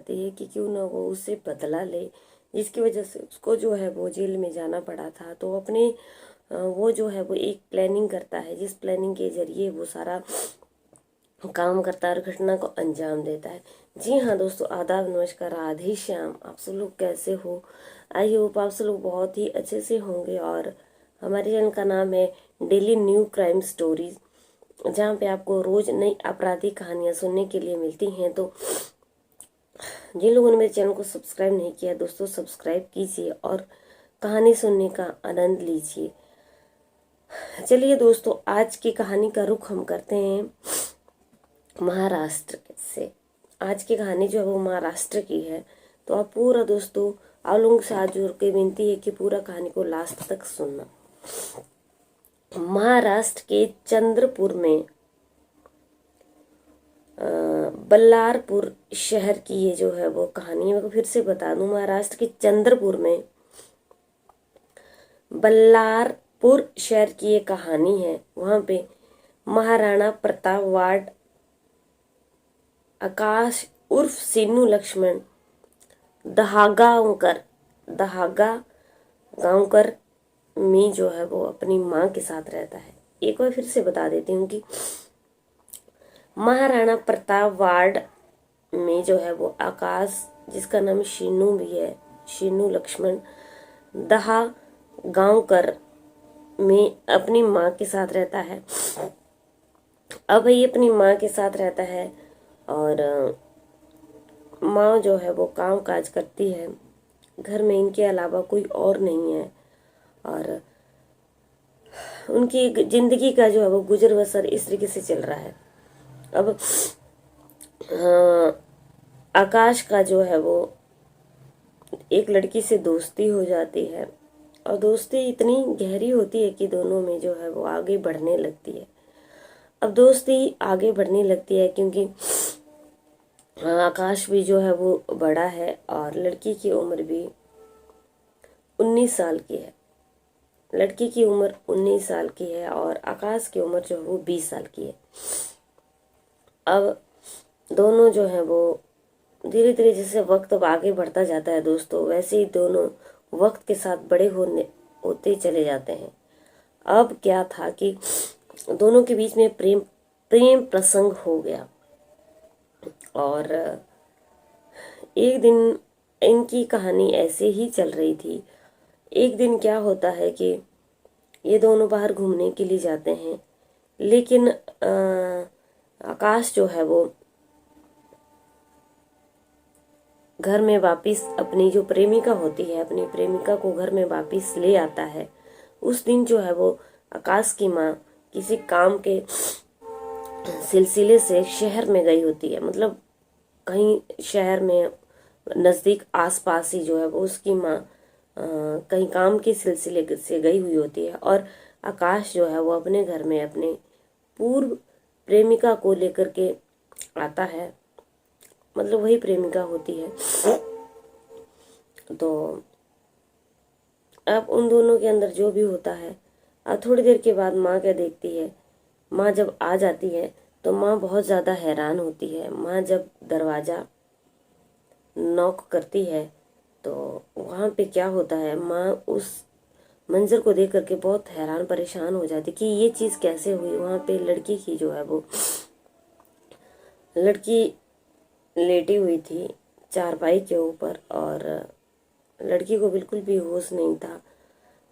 करती है कि क्यों ना वो उससे बदला ले, जिसकी वजह से उसको जो है वो जेल में जाना पड़ा था। तो अपने वो जो है वो एक प्लानिंग करता है, जिस प्लानिंग के जरिए वो सारा काम करता है और घटना को अंजाम देता है। जी हाँ दोस्तों, आदाब, नमस्कार, राधे श्याम। आप सब लोग कैसे हो? आई होप आप सब लोग बहुत ही अच्छे से होंगे। और हमारे चैनल का नाम है डेली न्यू क्राइम स्टोरीज, जहाँ पे आपको रोज नई आपराधिक कहानियाँ सुनने के लिए मिलती हैं। तो जिन लोगों ने मेरे चैनल को सब्सक्राइब नहीं किया दोस्तों, सब्सक्राइब कीजिए और कहानी सुनने का आनंद लीजिए। चलिए दोस्तों, आज की कहानी का रुख हम करते हैं महाराष्ट्र से। आज की कहानी जो है वो महाराष्ट्र की है। तो आप पूरा दोस्तों, आप लोगों से हाथ जोड़ के विनती है कि पूरा कहानी को लास्ट तक सुनना। महाराष्ट्र के चंद्रपुर में बल्लारपुर शहर की ये जो है वो कहानी है। मैं फिर से बता दूं, महाराष्ट्र के चंद्रपुर में बल्लारपुर शहर की ये कहानी है। वहां पे महाराणा प्रताप वार्ड आकाश उर्फ सीनू लक्ष्मण दहागांवकर में जो है वो अपनी माँ के साथ रहता है। एक बार फिर से बता देती हूँ कि महाराणा प्रताप वार्ड में जो है वो आकाश, जिसका नाम शीनू भी है, शीनू लक्ष्मण दहागांवकर में अपनी माँ के साथ रहता है। अब ये अपनी माँ के साथ रहता है और माँ जो है वो काम काज करती है। घर में इनके अलावा कोई और नहीं है और उनकी जिंदगी का जो है वो गुजर बसर इस तरीके से चल रहा है। अब आकाश का जो है वो एक लड़की से दोस्ती हो जाती है और दोस्ती इतनी गहरी होती है कि दोनों में जो है वो आगे बढ़ने लगती है। अब दोस्ती आगे बढ़ने लगती है क्योंकि आकाश भी जो है वो बड़ा है और लड़की की उम्र भी 19 साल की है। लड़की की उम्र 19 साल की है और आकाश की उम्र जो है वो 20 साल की है। अब दोनों जो है वो धीरे धीरे, जैसे वक्त अब आगे बढ़ता जाता है दोस्तों, वैसे ही दोनों वक्त के साथ बड़े होते चले जाते हैं। अब क्या था कि दोनों के बीच में प्रेम प्रसंग हो गया और एक दिन इनकी कहानी ऐसे ही चल रही थी। एक दिन क्या होता है कि ये दोनों बाहर घूमने के लिए जाते हैं, लेकिन आकाश जो है वो घर में वापस अपनी जो प्रेमिका होती है, अपनी प्रेमिका को घर में वापस ले आता है। उस दिन जो है वो आकाश की माँ किसी काम के सिलसिले से शहर में गई होती है, मतलब कहीं शहर में नज़दीक आसपास ही जो है वो उसकी माँ कहीं काम के सिलसिले से गई हुई होती है और आकाश जो है वो अपने घर में अपने पूर्व प्रेमिका को लेकर के आता है, मतलब वही प्रेमिका होती है। तो अब उन दोनों के अंदर जो भी होता है, अब थोड़ी देर के बाद माँ क्या देखती है, माँ जब आ जाती है तो माँ बहुत ज़्यादा हैरान होती है। माँ जब दरवाज़ा नॉक करती है तो वहाँ पे क्या होता है, माँ उस मंजर को देख करके बहुत हैरान परेशान हो जाती कि ये चीज़ कैसे हुई। वहाँ पे लड़की की जो है वो लड़की लेटी हुई थी चारपाई के ऊपर और लड़की को बिल्कुल भी होश नहीं था।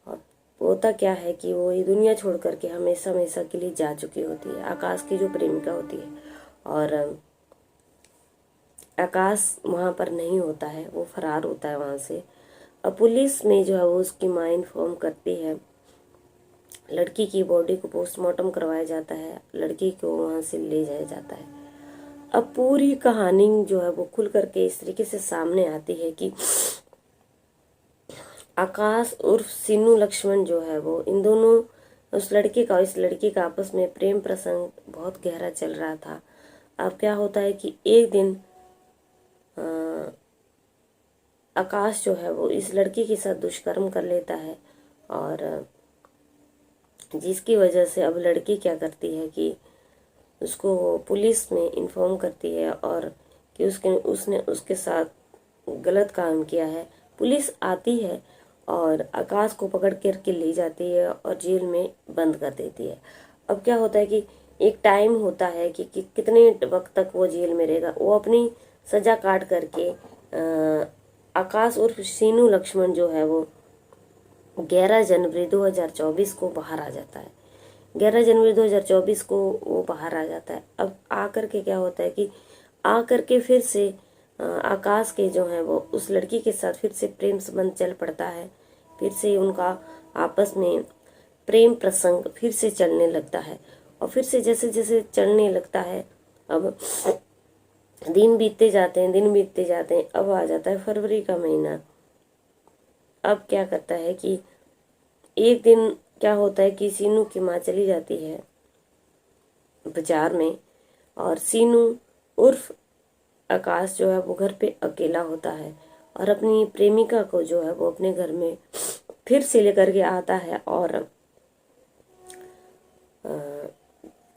और होता क्या है कि वो ये दुनिया छोड़ करके हमेशा हमेशा के लिए जा चुकी होती है, आकाश की जो प्रेमिका होती है। और आकाश वहाँ पर नहीं होता है, वो फरार होता है वहाँ से। अब पुलिस में जो है वो उसकी माँ इन्फॉर्म करती है, लड़की की बॉडी को पोस्टमार्टम करवाया जाता है, लड़की को वहाँ से ले जाया जाता है। अब पूरी कहानी जो है वो खुल करके इस तरीके से सामने आती है कि आकाश उर्फ सीनू लक्ष्मण जो है वो इन दोनों, उस लड़के का और इस लड़की का आपस में प्रेम प्रसंग बहुत गहरा चल रहा था। अब क्या होता है कि एक दिन आकाश जो है वो इस लड़की के साथ दुष्कर्म कर लेता है और जिसकी वजह से अब लड़की क्या करती है कि उसको पुलिस में इन्फॉर्म करती है और कि उसने उसके साथ गलत काम किया है। पुलिस आती है और आकाश को पकड़ कर ले जाती है और जेल में बंद कर देती है। अब क्या होता है कि एक टाइम होता है कि कितने वक्त तक वो जेल में रहेगा। वो अपनी सजा काट करके आकाश उर्फ सीनू लक्ष्मण जो है वो 11 जनवरी 2024 को बाहर आ जाता है। 11 जनवरी 2024 को वो बाहर आ जाता है। अब आकर के क्या होता है कि आकर के फिर से आकाश के जो है वो उस लड़की के साथ फिर से प्रेम संबंध चल पड़ता है। फिर से उनका आपस में प्रेम प्रसंग फिर से चलने लगता है। और फिर से जैसे जैसे चलने लगता है, अब दिन बीतते जाते हैं, दिन बीतते जाते हैं। अब आ जाता है फरवरी का महीना। अब क्या करता है कि एक दिन क्या होता है कि सीनू की माँ चली जाती है बाजार में, और सीनू उर्फ आकाश जो है वो घर पे अकेला होता है और अपनी प्रेमिका को जो है वो अपने घर में फिर से लेकर के आता है और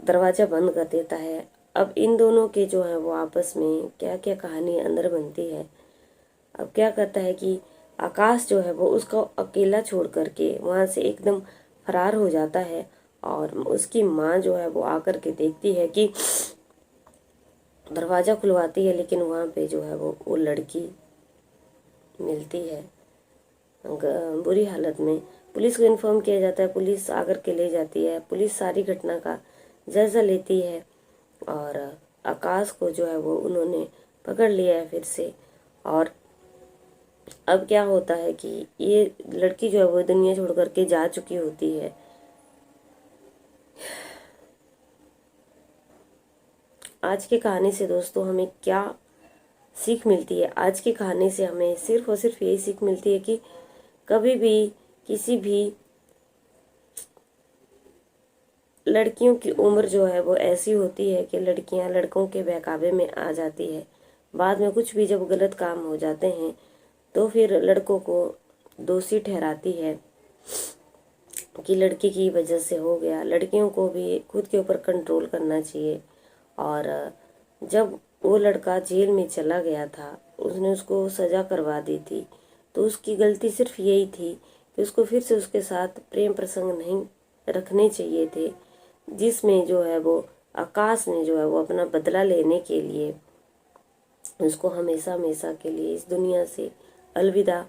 दरवाजा बंद कर देता है। अब इन दोनों के जो है वो आपस में क्या क्या कहानी अंदर बनती है। अब क्या करता है कि आकाश जो है वो उसको अकेला छोड़ करके वहां से एकदम फरार हो जाता है। और उसकी माँ जो है वो आकर के देखती है कि दरवाजा खुलवाती है, लेकिन वहां पे जो है वो लड़की मिलती है बुरी हालत में। पुलिस को इन्फॉर्म किया जाता है, पुलिस आकर के ले जाती है। पुलिस सारी घटना का जायजा लेती है और आकाश को जो है वो उन्होंने पकड़ लिया है फिर से। और अब क्या होता है कि ये लड़की जो है वो दुनिया छोड़ करके जा चुकी होती है। आज की कहानी से दोस्तों हमें क्या सीख मिलती है? आज की कहानी से हमें सिर्फ और सिर्फ यही सीख मिलती है कि कभी भी किसी भी लड़कियों की उम्र जो है वो ऐसी होती है कि लड़कियां लड़कों के बहकावे में आ जाती है। बाद में कुछ भी जब गलत काम हो जाते हैं तो फिर लड़कों को दोषी ठहराती है कि लड़की की वजह से हो गया। लड़कियों को भी खुद के ऊपर कंट्रोल करना चाहिए। और जब वो लड़का जेल में चला गया था, उसने उसको सजा करवा दी थी, तो उसकी गलती सिर्फ यही थी कि उसको फिर से उसके साथ प्रेम प्रसंग नहीं रखने चाहिए थे, जिसमें जो है वो आकाश ने जो है वो अपना बदला लेने के लिए उसको हमेशा हमेशा के लिए इस दुनिया से अलविदा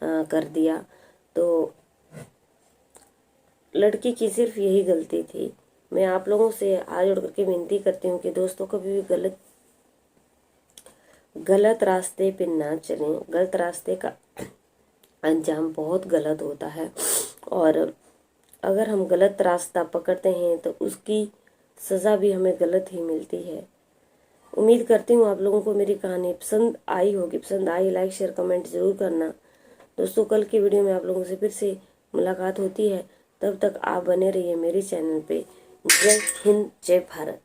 कर दिया। तो लड़की की सिर्फ यही गलती थी। मैं आप लोगों से हाथ जोड़ करके विनती करती हूँ कि दोस्तों कभी भी गलत रास्ते पे ना चलें। गलत रास्ते का अंजाम बहुत गलत होता है और अगर हम गलत रास्ता पकड़ते हैं तो उसकी सज़ा भी हमें गलत ही मिलती है। उम्मीद करती हूँ आप लोगों को मेरी कहानी पसंद आई होगी। पसंद आई लाइक शेयर कमेंट ज़रूर करना दोस्तों। कल की वीडियो में आप लोगों से फिर से मुलाकात होती है। तब तक आप बने रहिए मेरे चैनल पे। जय हिंद, जय भारत।